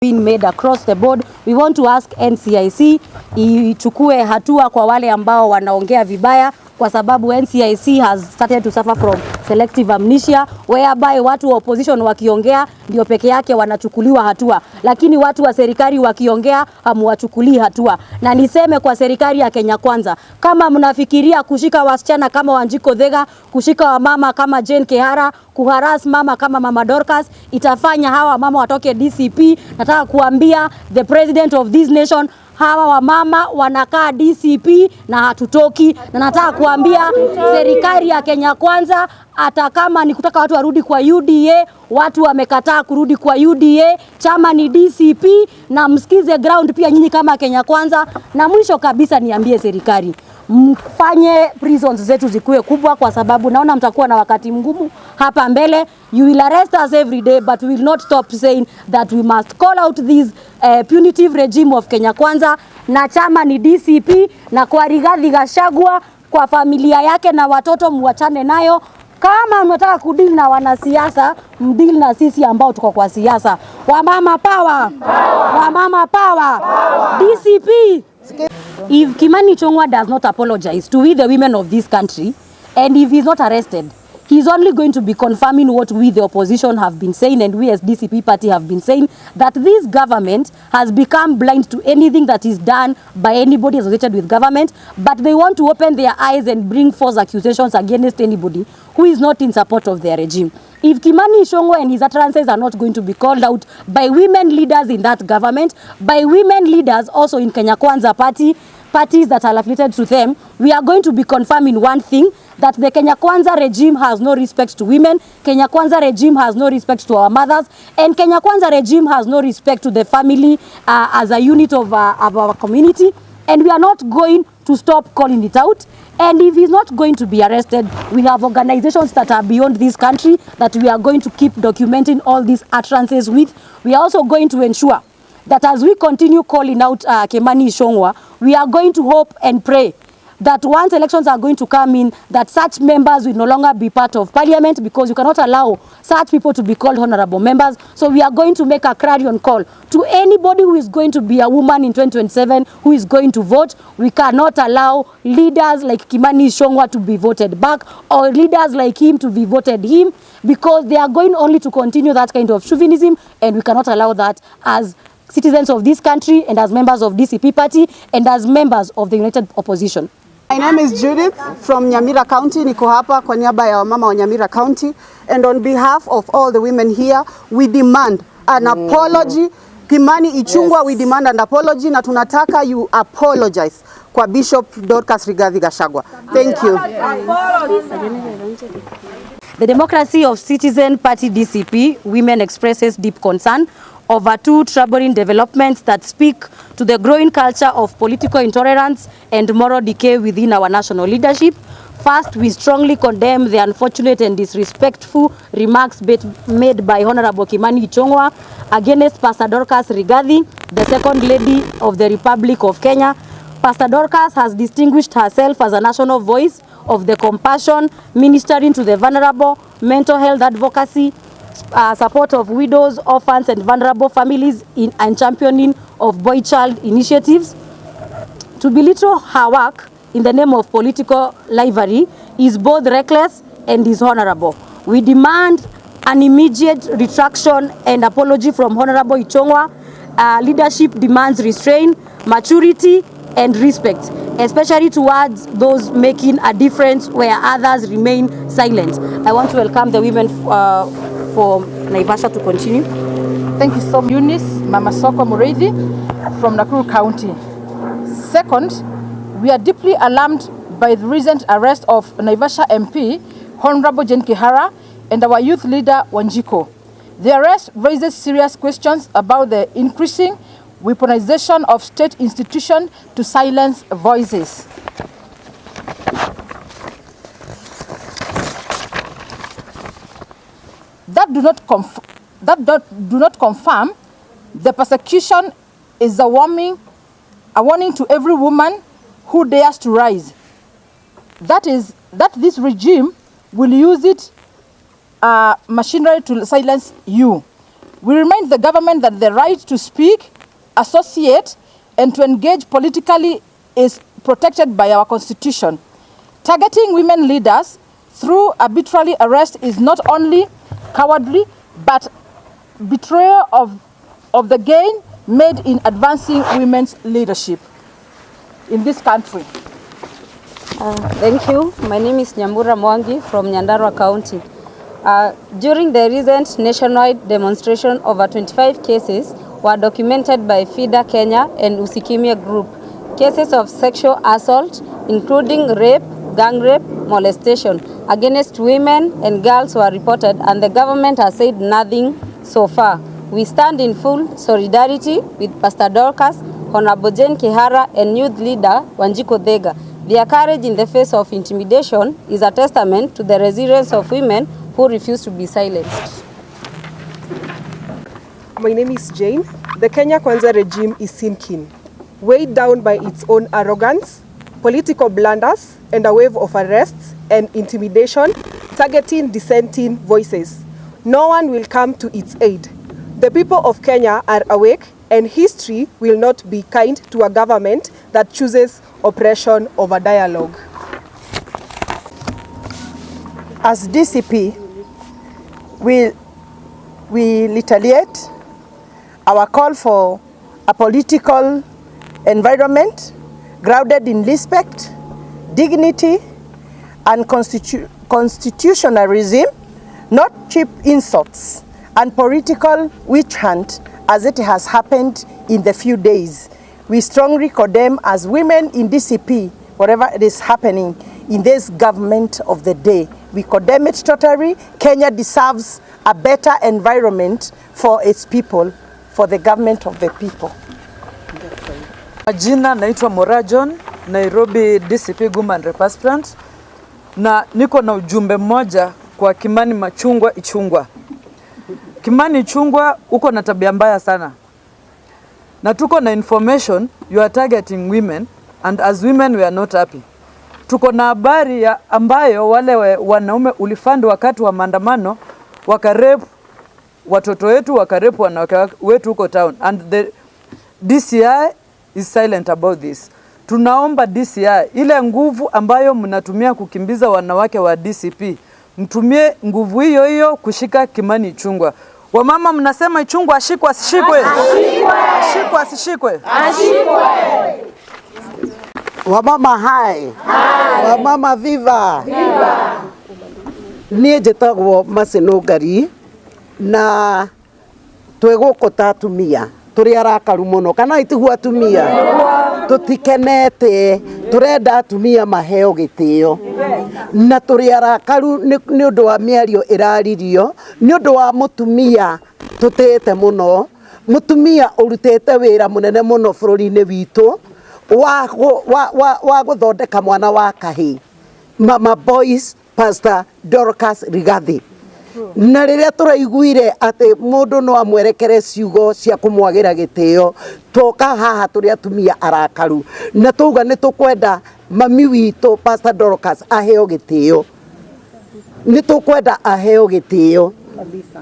being made across the board. We want to ask NCIC ichukue hatua kwa wale ambao wanaongea vibaya, kwa sababu NCIC has started to suffer from selective amnesia, whereby watu wa opposition wakiongea ndio peke yake wanachukuliwa hatua, lakini watu wa serikali wakiongea hamuwachukulii hatua. Na niseme kwa serikali ya Kenya Kwanza, kama mnafikiria kushika wasichana kama Wanjiko Thega, kushika wamama kama Jane Kehara, kuharas mama kama Mama Dorcas, itafanya hawa mama watoke DCP. Nataka kuambia the president of this nation, hawa wamama wanakaa DCP na hatutoki. Na nataka kuambia serikali ya Kenya Kwanza, hata kama ni kutaka watu warudi kwa UDA, watu wamekataa kurudi kwa UDA, chama ni DCP, na msikize ground pia nyinyi kama Kenya Kwanza. Na mwisho kabisa niambie serikali, mfanye prisons zetu zikuwe kubwa, kwa sababu naona mtakuwa na wakati mgumu hapa mbele. You will arrest us every day, but we will not stop saying that we must call out this punitive regime of Kenya Kwanza, na chama ni DCP. Na kwa Rigathi Gachagua, kwa familia yake na watoto, muachane nayo. Kama mnataka kudeal na wanasiasa, mdeal na sisi ambao tuko kwa siasa. Wamama power, wamama power, DCP. If Kimani Ichung'wa does not apologize to we the women of this country, and if he's not arrested, he's only going to be confirming what we the opposition have been saying, and we as DCP party have been saying, that this government has become blind to anything that is done by anybody associated with government, but they want to open their eyes and bring false accusations against anybody who is not in support of their regime. If Kimani Ichung'wa and his utterances are not going to be called out by women leaders in that government, by women leaders also in Kenya Kwanza party, parties that are affiliated to them, we are going to be confirming one thing, that the Kenya Kwanza regime has no respect to women, Kenya Kwanza regime has no respect to our mothers, and Kenya Kwanza regime has no respect to the family as a unit of our community. And we are not going to stop calling it out. And if he's not going to be arrested, we have organizations that are beyond this country that we are going to keep documenting all these utterances with. We are also going to ensure that as we continue calling out Kimani Ichung'wa, we are going to hope and pray that once elections are going to come in, that such members will no longer be part of parliament, because you cannot allow such people to be called honorable members. So we are going to make a clarion call to anybody who is going to be a woman in 2027 who is going to vote. We cannot allow leaders like Kimani Ichung'wa to be voted back, or leaders like him to be voted him, because they are going only to continue that kind of chauvinism, and we cannot allow that as citizens of this country, and as members of DCP party, and as members of the United Opposition. My name is Judith from Nyamira County. Niko hapa kwa niaba ya wamama wa Nyamira County, and on behalf of all the women here, we demand an apology. Kimani Ichung'wa, yes. We demand an apology, na tunataka you apologize kwa Bishop Dorcas Rigathi Gachagua. Thank you. The Democracy of Citizen Party DCP Women expresses deep concern over two troubling developments that speak to the growing culture of political intolerance and moral decay within our national leadership. First, we strongly condemn the unfortunate and disrespectful remarks made by Honorable Kimani Ichung'wa against Pastor Dorcas Rigathi, the Second Lady of the Republic of Kenya. Pastor Dorcas has distinguished herself as a national voice of the compassion, ministering to the vulnerable, mental health advocacy, support of widows, orphans and vulnerable families and championing of boy-child initiatives. To belittle her work in the name of political livery is both reckless and dishonorable. We demand an immediate retraction and apology from Honorable Ichung'wa. Leadership demands restraint, maturity and respect, especially towards those making a difference where others remain silent. I want to welcome the women for Naivasha to continue. Thank you so much. Eunice Mama Soko Mureithi from Nakuru County. Second, we are deeply alarmed by the recent arrest of Naivasha MP, Honorable Jane Kehara, and our youth leader, Wanjiko. The arrest raises serious questions about the increasing weaponization of state institutions to silence voices. That do not confirm the persecution is a warning to every woman who dares to rise. That this regime will use it machinery to silence you. We remind the government that the right to speak, associate, and to engage politically is protected by our constitution. Targeting women leaders through arbitrary arrest is not only cowardly, but betrayal of the gain made in advancing women's leadership in this country. Thank you. My name is Nyambura Mwangi from Nyandarua County. During the recent nationwide demonstration, over 25 cases were documented by FIDA Kenya and Usikimia Group. Cases of sexual assault, including rape, gang rape, molestation against women and girls were reported, and the government has said nothing so far. We stand in full solidarity with Pastor Dorcas, Honorable Jane Kihara, and youth leader Wanjiko Thega. Their courage in the face of intimidation is a testament to the resilience of women who refuse to be silenced. My name is Jane. The Kenya Kwanza regime is sinking, weighed down by its own arrogance, political blunders, and a wave of arrests and intimidation targeting dissenting voices. No one will come to its aid. The people of Kenya are awake, and history will not be kind to a government that chooses oppression over dialogue. As DCP, we retaliate our call for a political environment grounded in respect, dignity, and constitutionalism, not cheap insults and political witch hunt as it has happened in the few days. We strongly condemn as women in DCP, whatever it is happening in this government of the day. We condemn it totally. Kenya deserves a better environment for its people, for the government of the people. Majina naitwa Mora John, Nairobi DCP Woman Representative, na niko na ujumbe mmoja kwa Kimani Machungwa Ichung'wa. Kimani Ichung'wa uko na tabia mbaya sana. Na tuko na information you are targeting women, and as women we are not happy. Tuko na habari ya ambayo wale wanaume ulifandi wakati wa maandamano wakarepu watoto wetu, wakarepu wanawake wetu huko town, and the DCI is silent about this. Tunaomba DCI ile nguvu ambayo mnatumia kukimbiza wanawake wa DCP, mtumie nguvu hiyo hiyo kushika Kimani Ichung'wa. Wamama mnasema Ichung'wa ashikwe asishikwe? Ashikwe asishikwe? Ashikwe. Wamama hai. Wamama viva. Niĩ njĩtagwo Maseno Ngari na twĩgũkũ ta atumia tũrĩ arakaru mũno, kana itigu atumia tũtikenete, tũrenda atumia maheo gĩtĩo na tũrĩ arakaru nĩ ũndũ wa mĩario ĩraririo, nĩ ũndũ wa mũtumia tũtĩte mũno, mũtumia ũrutĩte wĩra mũnene mũno bũrũri-inĩ witũ wa gũthondeka mwana wa kahĩ. Mama Boys, Pastor Dorcas Rigathi. Na rĩrĩa tũraiguire atĩ mũndũ no amwerekere ciugo cia kũmwagira gĩtĩo, toka haha tũrĩ atumia arakaru na tuga nĩ tũkwenda mami witũ Pastor Dorcas aheo gĩtĩo, nĩ tũkwenda aheo gĩtĩo.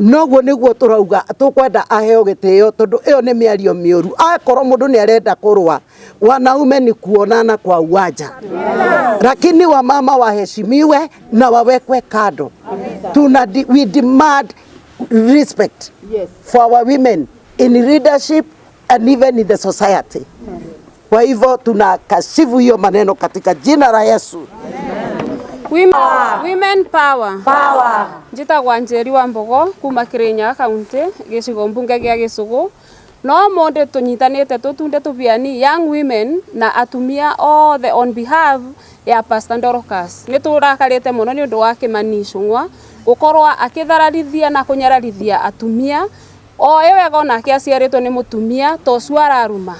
Noguo nĩguo tũrauga tũkwenda aheo gĩtĩo, tondũ ĩyo nĩ mĩario mĩũru. Akorwo mũndũ nĩ arenda kũrũa, wanaume ni kuonana kwa uwanja, lakini wamama waheshimiwe na wawekwe kando. We demand respect for our women in leadership and even in the society. Kwa hivyo tunakashifu hiyo maneno katika jina la Yesu. Women power. Njitagwa Njeri wa Mbogo kuma Kirinyaga County, gicigo mbunge gia Gĩcũgũ. No monde tunyitanite tutunde tubiani young women na atumia othe on behalf ya Pastor Dorcas. Ni turakarite muno ni undu wa Kimani Ichung'wa gukorwa akithararithia na kunyararithia atumia o wega onake aciaritwo ni mutumia to swara ruma.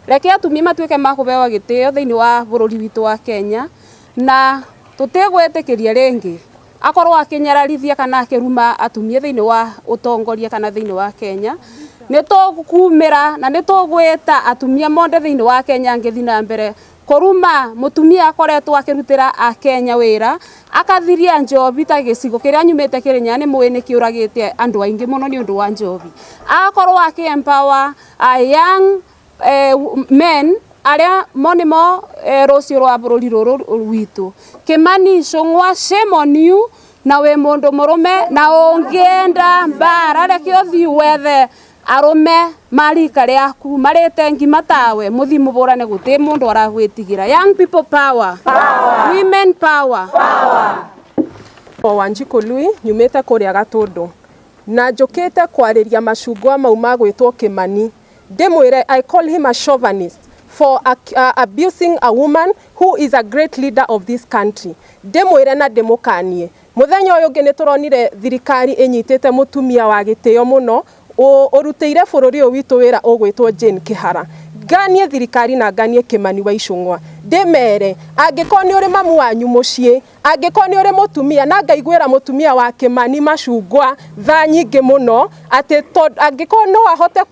Reke atumia matuike makubewa gitio thiini wa bururi witu wa Kenya, na tutegwetikiria ringi akorwo akinyararithia kana akiruma atumia thiini wa utongoria kana thiini wa Kenya. Nĩ tũkumĩra na nĩ tũgwĩta atumia monde thĩinĩ wa Kenya ngĩthi na mbere kuruma mutumia akoretwo akirutira a Kenya wira akathiria njobi ta gicigo kiria nyumite Kirinya ni muini kiuragite andu aingi muno ni undu wa njobi akorwo aki-empower a young men aria monimo rucio rwa bururi ruru witu. Kimani ichung'wa, shame on you, na we mundu murume na ungienda mbara reke uthi wethe arume marika riaku marite ngima tawe muthi muburane guti mundu aragwitigira. Young people power, power. Women power, power. Wanjiko Lui nyumite kuria Gatundu na njukite kwariria macungwa mau magwitwo Kimani. Ndimwire I call him a chauvinist for abusing a woman who is a great leader of this country. Ndimwire na ndimukanie muthenya uyu ngi nituronire thirikari inyitite mutumia wa gitio muno urutire bururi uyu witu wira ugwitwo Jane Kihara. Nganie thirikari na nganie Kimani wa Ichung'wa ndimere angiko ni uri mamu wanyu mucii angiko ni uri mutumia na ngaiguira mutumia wa Kimani macungwa tha nyingi muno ati angiko no ahote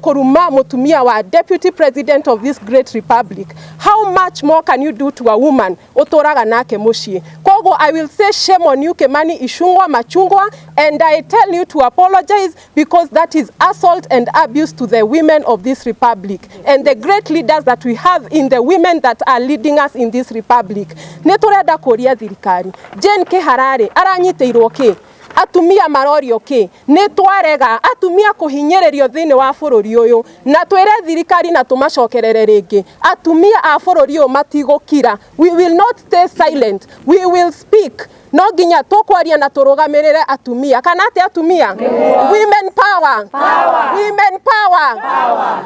kuruma mutumia wa deputy president of this great republic. How much more can you do to a woman uturaga nake mucii? Kogo I will say shame on you Kimani Ichung'wa Machungwa, and I tell you to apologize because that is assault and abuse to the women of this republic and the great leaders that we have in the women that are leading us in this republic. Neturenda kuria thirikari Jane Kihara aranyiteirwo ki atumia marorio ki ni twarega atumia kuhinyiririo thini wa bururi uyu na twire thirikari na tumacokerere ringi atumia a bururi uyu matigukira. We will not stay silent, we will speak. No nginya tukwaria na turugamirire atumia kana ati atumia. Women power, power. Women power, power.